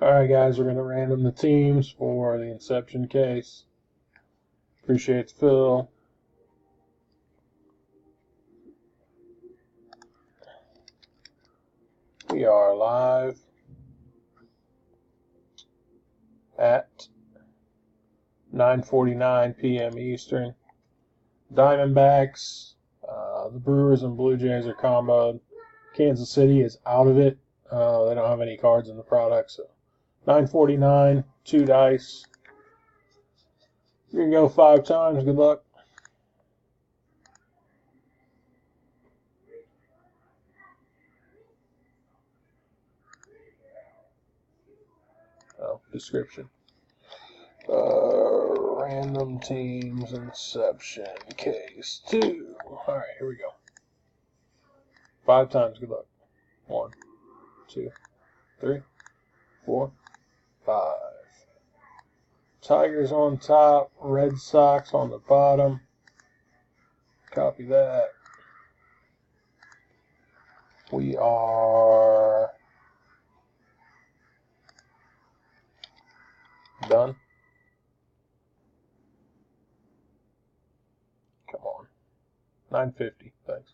Alright guys, we're going to random the teams for the Inception case. Appreciate Phil. We are live at 9:49 p.m. Eastern. Diamondbacks, the Brewers and Blue Jays are comboed. Kansas City is out of it. They don't have any cards in the product, so 9:49, 2 dice. You can go 5 times. Good luck. Oh, description. Random teams Inception case 2. Alright, here we go. 5 times. Good luck. 1, 2, 3, 4, 5. Tigers on top, Red Sox on the bottom. Copy that. We are done. Come on. 9:50. Thanks.